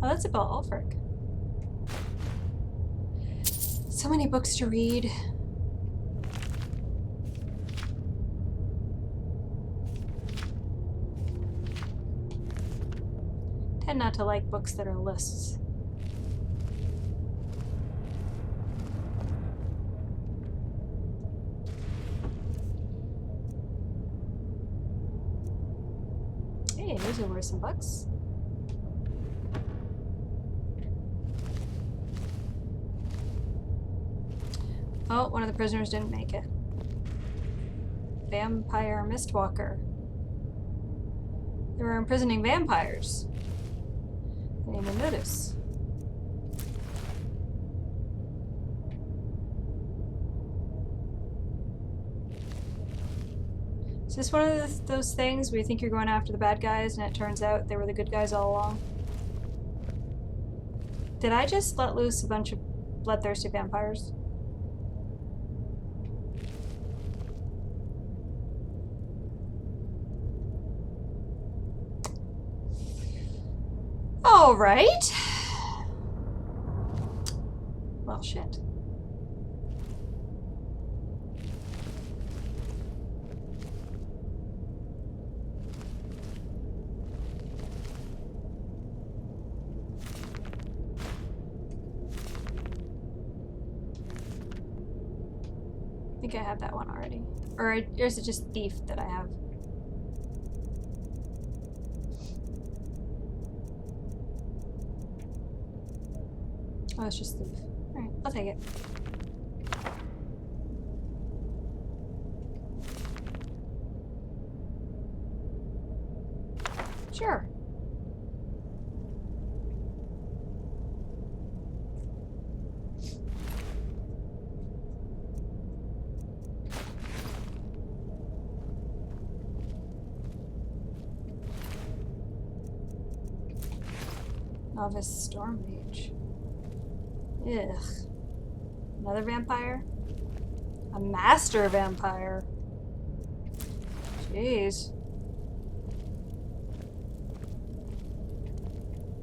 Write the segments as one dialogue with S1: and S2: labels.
S1: Oh, that's about Ulfric. So many books to read. Tend not to like books that are lists. Hey, those are worth some bucks. Oh, one of the prisoners didn't make it. Vampire Mistwalker. They were imprisoning vampires. I didn't even notice. Is this one of those things where you think you're going after the bad guys and it turns out they were the good guys all along? Did I just let loose a bunch of bloodthirsty vampires? All right. Well, shit. I think I have that one already. Or is it just Thief that I have? Oh, it's just Thief. Alright, I'll take it. Sure. Novice Storm Mage. Ugh. Another vampire? A master vampire. Jeez.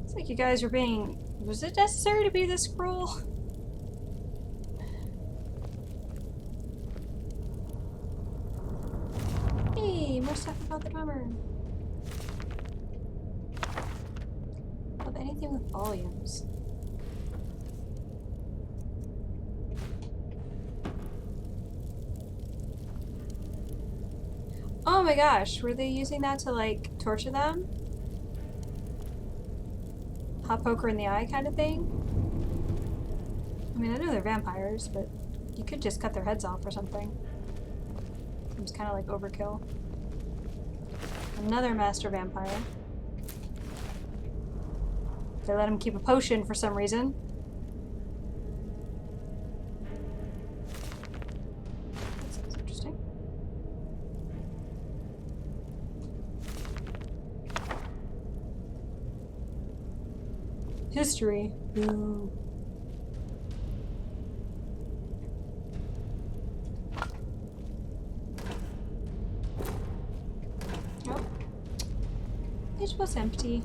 S1: It's like you guys were being... Was it necessary to be this cruel? Hey, more stuff about the drummer. Love anything with volumes. Oh my gosh, were they using that to like torture them? Hot poker in the eye kind of thing? I mean, I know they're vampires, but you could just cut their heads off or something. Seems kind of like overkill. Another master vampire. They let him keep a potion for some reason. That sounds interesting. History. Ooh. Oh. It was empty.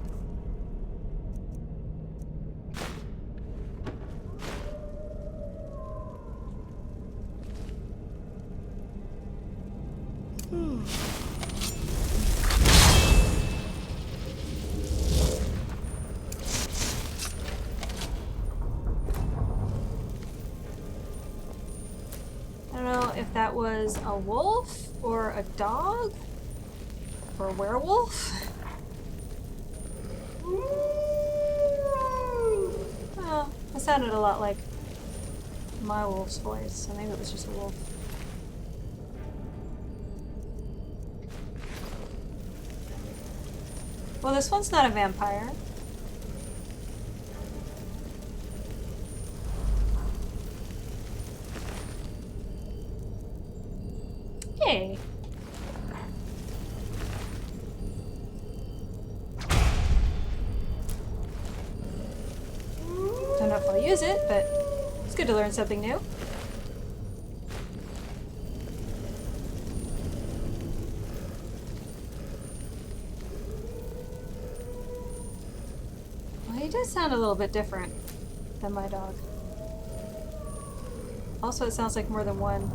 S1: That was a wolf or a dog or a werewolf. Oh, that sounded a lot like my wolf's voice, so maybe it was just a wolf. Well, this one's not a vampire. Hey. Don't know if I'll use it, but it's good to learn something new. Well, he does does sound a little bit different than my dog. Also, it sounds like more than one.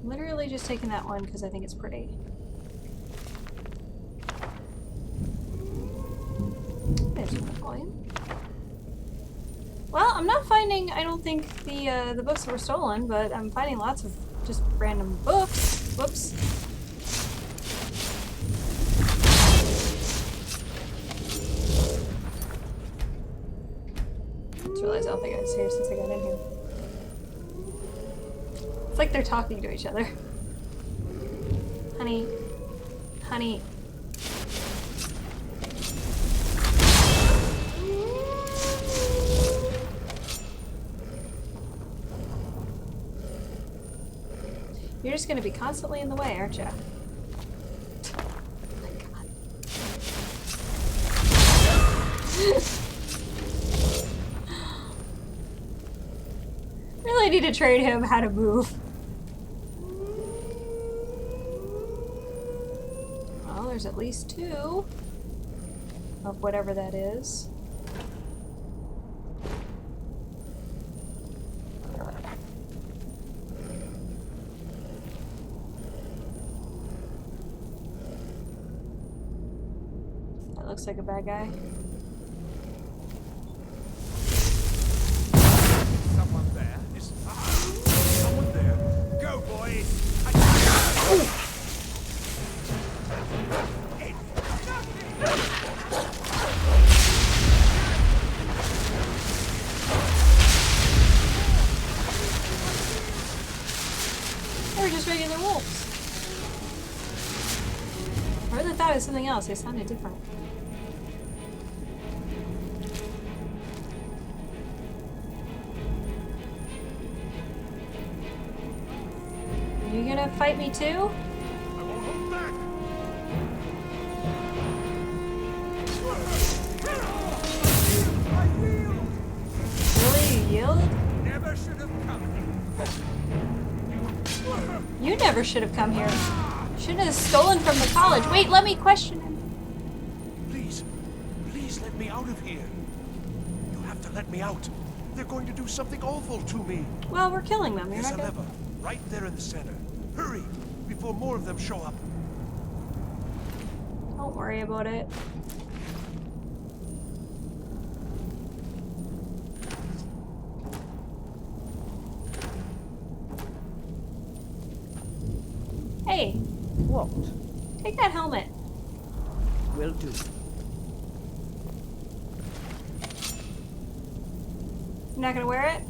S1: Literally just taking that one because I think it's pretty. There's my volume. Well, I'm not finding, I don't think, the books that were stolen, but I'm finding lots of just random books. Whoops. I just realized I don't think I was here since I got in here. It's like they're talking to each other. Honey. Honey. You're just gonna be constantly in the way, aren't you? Oh my god. Really need to train him how to move. Well, there's at least 2 of whatever that is. That looks like a bad guy.
S2: Someone there. Someone there. Go, boys!
S1: They were just regular wolves. I really thought it was something else. They sounded different. Are you gonna fight me too?
S2: I won't hold back! I yield!
S1: Really? You yield?
S2: Never should have come here.
S1: You never should have come here. Shouldn't have stolen from the college. Wait, let me question him.
S2: Please, please let me out of here. You have to let me out. They're going to do something awful to me.
S1: Well, we're killing them. You're
S2: There's
S1: not
S2: a
S1: gonna...
S2: lever right there in the center. Hurry, before more of them show up.
S1: Don't worry about it. Hey,
S3: What?
S1: take that helmet.
S3: Will do.
S1: You're not gonna wear it?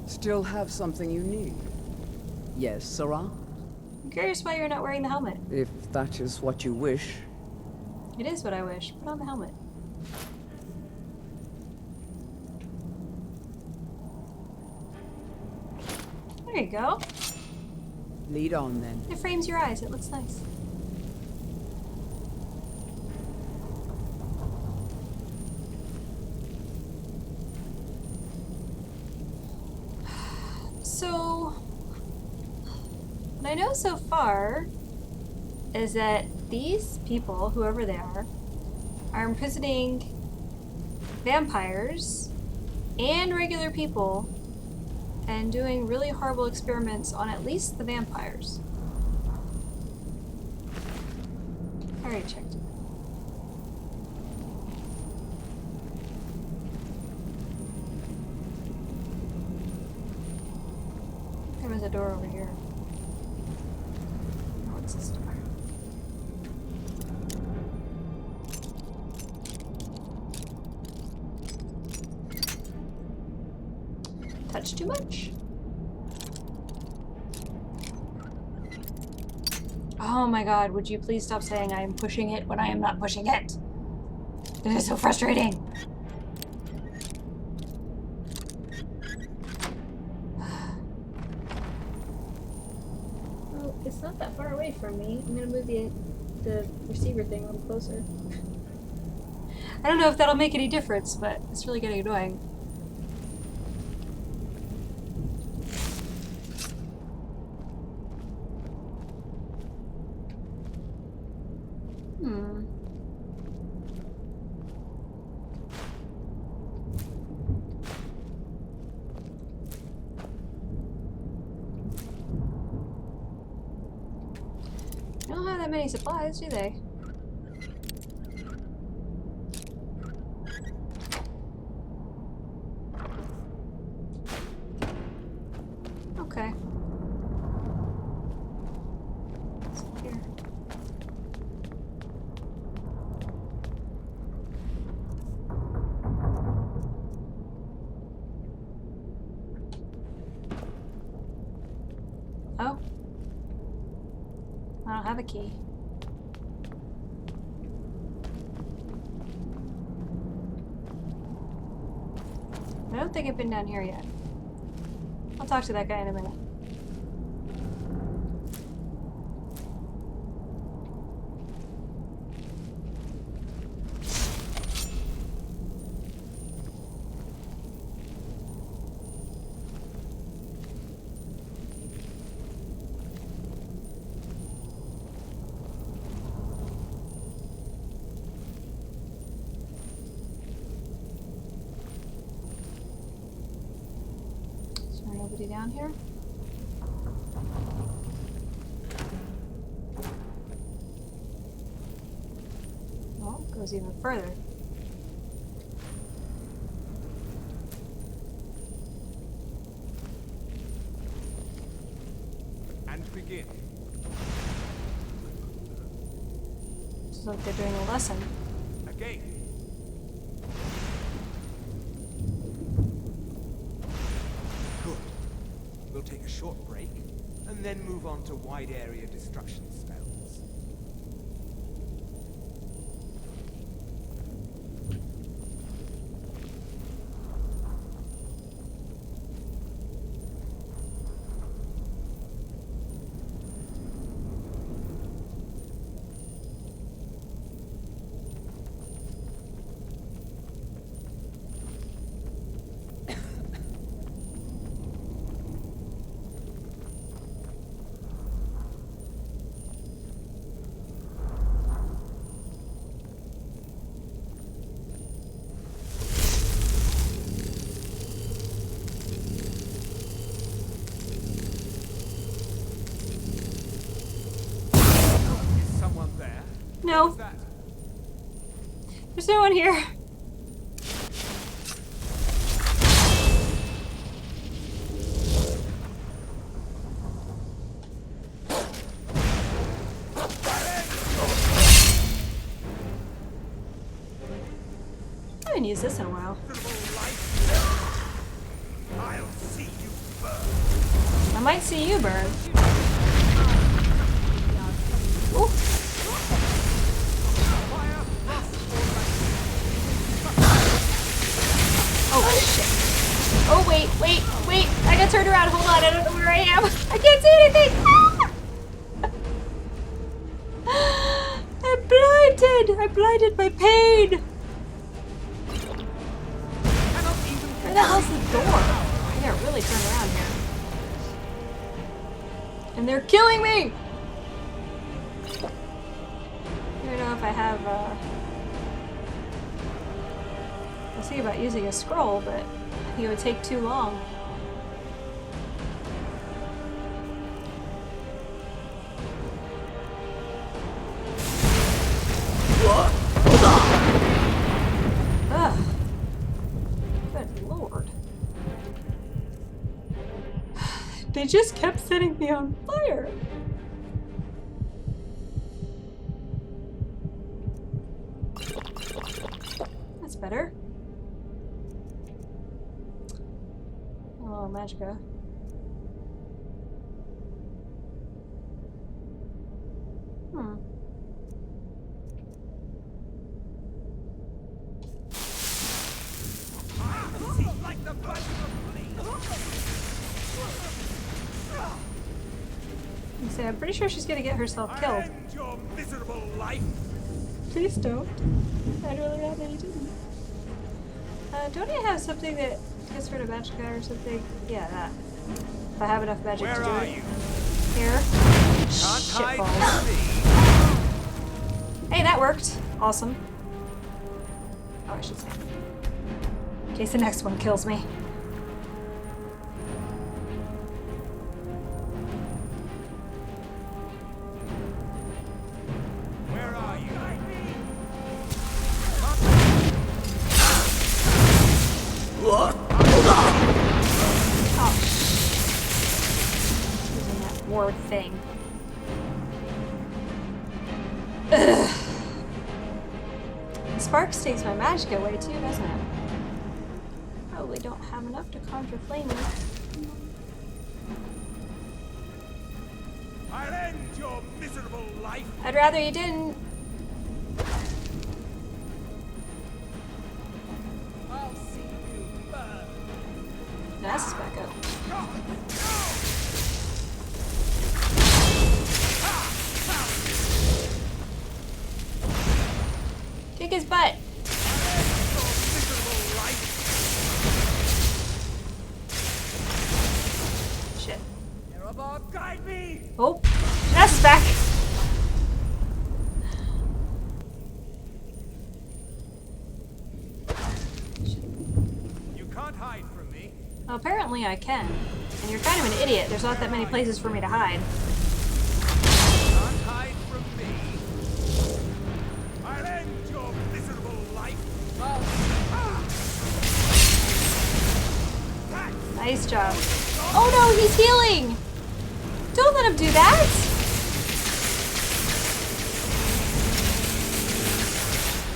S3: Still have something you need? Yes, Sarah?
S1: I'm curious why you're not wearing the helmet.
S3: If that is what you wish.
S1: It is what I wish. Put on the helmet. There you go.
S3: Lead on then.
S1: It frames your eyes. It looks nice. So, what I know so far is that these people, whoever they are imprisoning vampires and regular people and doing really horrible experiments on at least the vampires. I already checked it. There was a door over here. Oh, what's this door? Touch too much? Oh my god, would you please stop saying I am pushing it when I am not pushing it? It is so frustrating. Well, it's not that far away from me. I'm gonna move the receiver thing a little closer. I don't know if that'll make any difference, but it's really getting annoying. They don't have that many supplies, do they? Okay. What's up here? Oh. I don't have a key. I don't think I've been down here yet. I'll talk to that guy in a minute. Nobody down here? Well, it goes even further.
S2: And begin.
S1: It's like they're doing a lesson.
S2: Again. Good. We'll take a short break, and then move on to wide area destruction spells.
S1: No. There's no one here. I haven't used this in a while.
S2: I'll see you burn.
S1: I might see you burn. Ooh. Oh shit. Oh wait. I got turned around. Hold on, I don't know where I am. I can't see anything. Ah! I'm blinded. I'm blinded by pain. Where the hell's the door? I gotta really turn around here. And they're killing me! I don't know if I have, I was thinking about using a scroll, but I think it would take too long. Ugh. Good lord. They just kept setting me on fire. That's better. Oh, Magicka. I'm pretty sure she's gonna get herself killed.
S2: End your miserable life.
S1: Please don't. I'd really rather you didn't. Don't I have something that gets rid of Magicka or something? Yeah, that. If I have enough magic
S2: Where
S1: to do
S2: are
S1: it.
S2: you?
S1: Here.
S2: Can't hide
S1: Shitballs.
S2: from me.
S1: Hey, that worked. Awesome. Oh, I should say. In case the next one kills me. valid thing. Ugh. Sparks takes my magic away too, doesn't it? Probably don't have enough to conjure flame with.
S2: I'll end your miserable life.
S1: I'd rather you didn't.
S3: I'll see you burn.
S1: That's his back up. Kick his butt. Shit.
S2: Guide me.
S1: Oh, that's back.
S2: You can't hide from me.
S1: Well, apparently I can. And you're kind of an idiot. There's not that many places for me to hide.
S2: Can't hide from me. I'll end your miserable life.
S1: Nice job. Oh no, he's healing! Don't let him do that!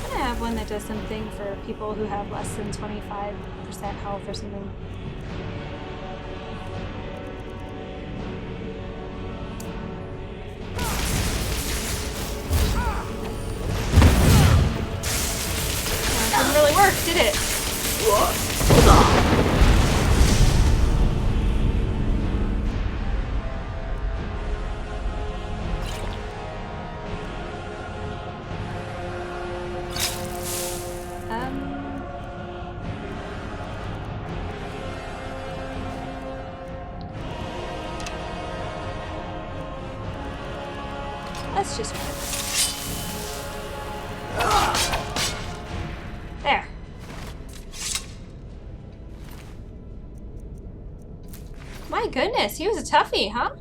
S1: I'm gonna have one that does something for people who have less than 25% health or something. Well, it didn't really work, did it? Hold on. Let's just win. There. My goodness, he was a toughie, huh?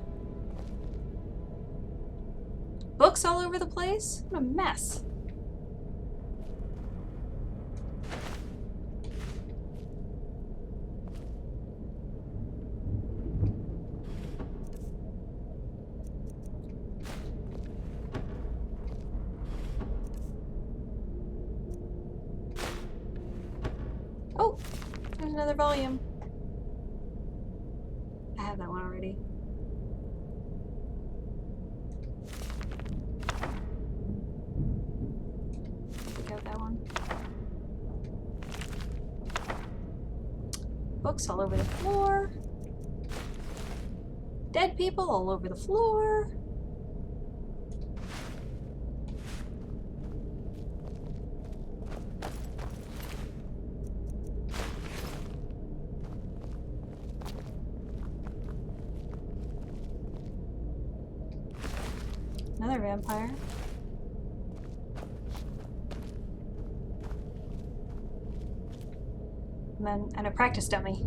S1: Books all over the place? What a mess. Oh, there's another volume. I have that one already. Pick out that one. Books all over the floor. Dead people all over the floor. Another vampire. And a practice dummy.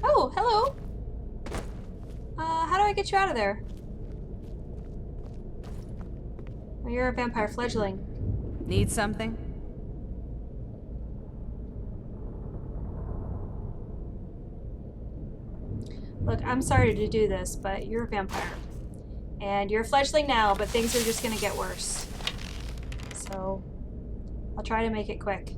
S1: Oh, hello! How do I get you out of there? Oh, you're a vampire fledgling.
S4: Need something?
S1: Look, I'm sorry to do this, but you're a vampire. And you're a fledgling now, but things are just gonna get worse. So, I'll try to make it quick.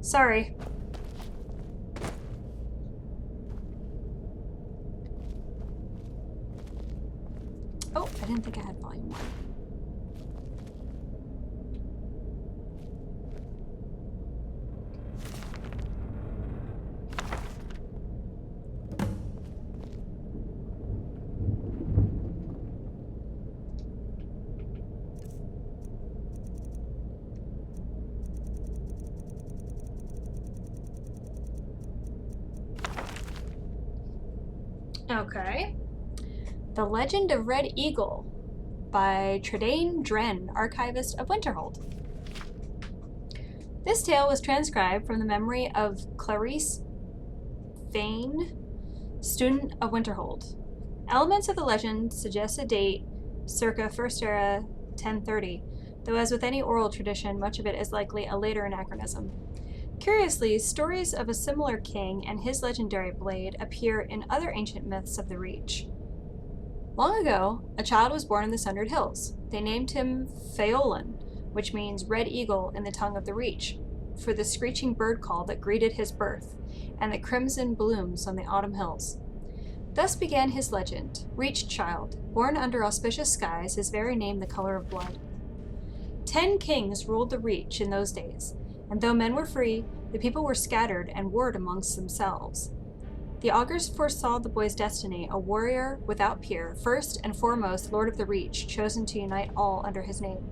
S1: Sorry. Oh, I didn't think I had volume 1. Okay. The Legend of Red Eagle by Tredane Dren, Archivist of Winterhold. This tale was transcribed from the memory of Clarice Fane, student of Winterhold. Elements of the legend suggest a date circa First Era 1030, though as with any oral tradition, much of it is likely a later anachronism. Curiously, stories of a similar king and his legendary blade appear in other ancient myths of the Reach. Long ago, a child was born in the Sundered Hills. They named him Feolin, which means red eagle in the tongue of the Reach, for the screeching bird call that greeted his birth, and the crimson blooms on the autumn hills. Thus began his legend, Reach Child, born under auspicious skies, his very name the color of blood. 10 kings ruled the Reach in those days, and though men were free, the people were scattered and warred amongst themselves. The augurs foresaw the boy's destiny, a warrior without peer, first and foremost Lord of the Reach, chosen to unite all under his name.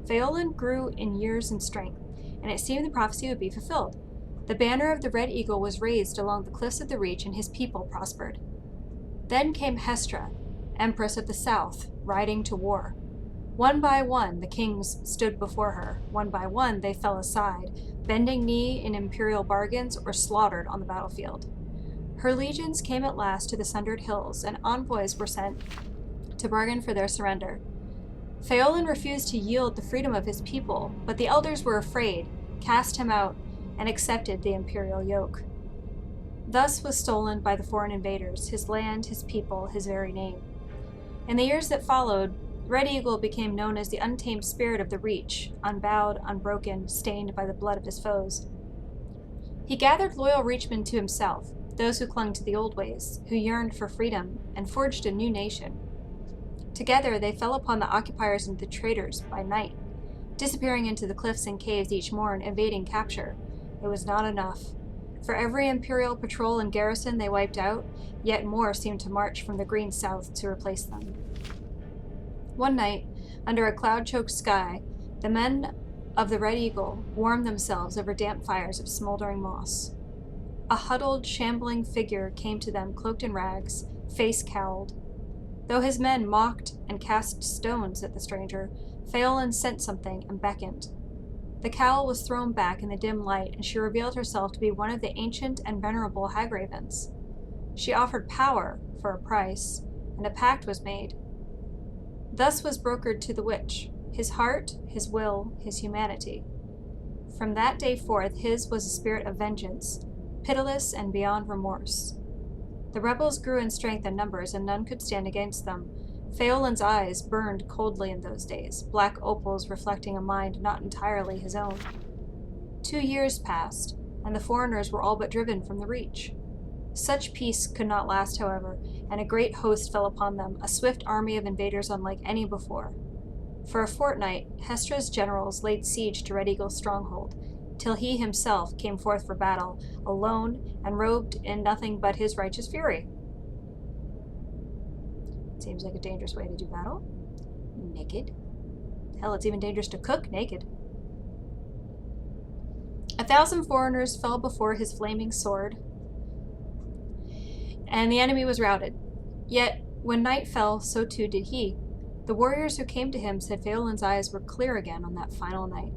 S1: Feolin grew in years and strength, and it seemed the prophecy would be fulfilled. The banner of the Red Eagle was raised along the cliffs of the Reach, and his people prospered. Then came Hestra, Empress of the South, riding to war. One by one, the kings stood before her. One by one, they fell aside, bending knee in imperial bargains or slaughtered on the battlefield. Her legions came at last to the Sundered Hills, and envoys were sent to bargain for their surrender. Feolin refused to yield the freedom of his people, but the elders were afraid, cast him out, and accepted the imperial yoke. Thus was stolen by the foreign invaders his land, his people, his very name. In the years that followed, Red Eagle became known as the untamed spirit of the Reach, unbowed, unbroken, stained by the blood of his foes. He gathered loyal Reachmen to himself, those who clung to the old ways, who yearned for freedom, and forged a new nation. Together they fell upon the occupiers and the traitors by night, disappearing into the cliffs and caves each morn, evading capture. It was not enough. For every imperial patrol and garrison they wiped out, yet more seemed to march from the green south to replace them. One night, under a cloud-choked sky, the men of the Red Eagle warmed themselves over damp fires of smoldering moss. A huddled, shambling figure came to them, cloaked in rags, face cowled. Though his men mocked and cast stones at the stranger, Feolin sent something and beckoned. The cowl was thrown back in the dim light, and she revealed herself to be one of the ancient and venerable Hagravens. She offered power for a price, and a pact was made. Thus was brokered to the witch, his heart, his will, his humanity. From that day forth, his was a spirit of vengeance, pitiless and beyond remorse. The rebels grew in strength and numbers, and none could stand against them. Feolin's eyes burned coldly in those days, black opals reflecting a mind not entirely his own. 2 years passed, and the foreigners were all but driven from the Reach. Such peace could not last, however, and a great host fell upon them, a swift army of invaders unlike any before. For a fortnight, Hestra's generals laid siege to Red Eagle's stronghold, till he himself came forth for battle, alone and robed in nothing but his righteous fury. Seems like a dangerous way to do battle. Naked. Hell, it's even dangerous to cook naked. 1,000 foreigners fell before his flaming sword, and the enemy was routed. Yet, when night fell, so too did he. The warriors who came to him said Feolin's eyes were clear again on that final night.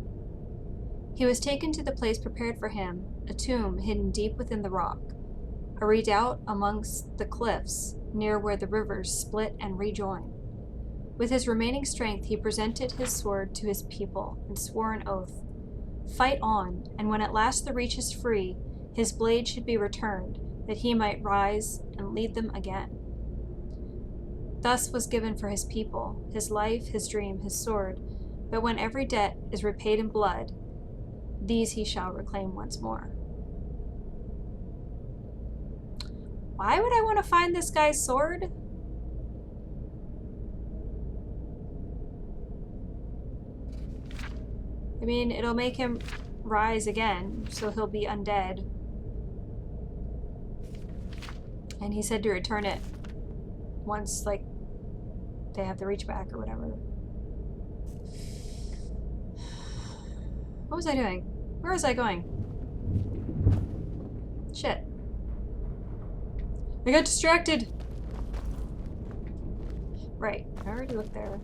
S1: He was taken to the place prepared for him, a tomb hidden deep within the rock, a redoubt amongst the cliffs, near where the rivers split and rejoin. With his remaining strength, he presented his sword to his people and swore an oath. Fight on, and when at last the Reach is free, his blade should be returned, that he might rise and lead them again. Thus was given for his people, his life, his dream, his sword, but when every debt is repaid in blood, these he shall reclaim once more. Why would I want to find this guy's sword? I mean, it'll make him rise again, so he'll be undead. And he said to return it once, like, they have the reach back or whatever. What was I doing? Where was I going? Shit. I got distracted! Right, I already looked there.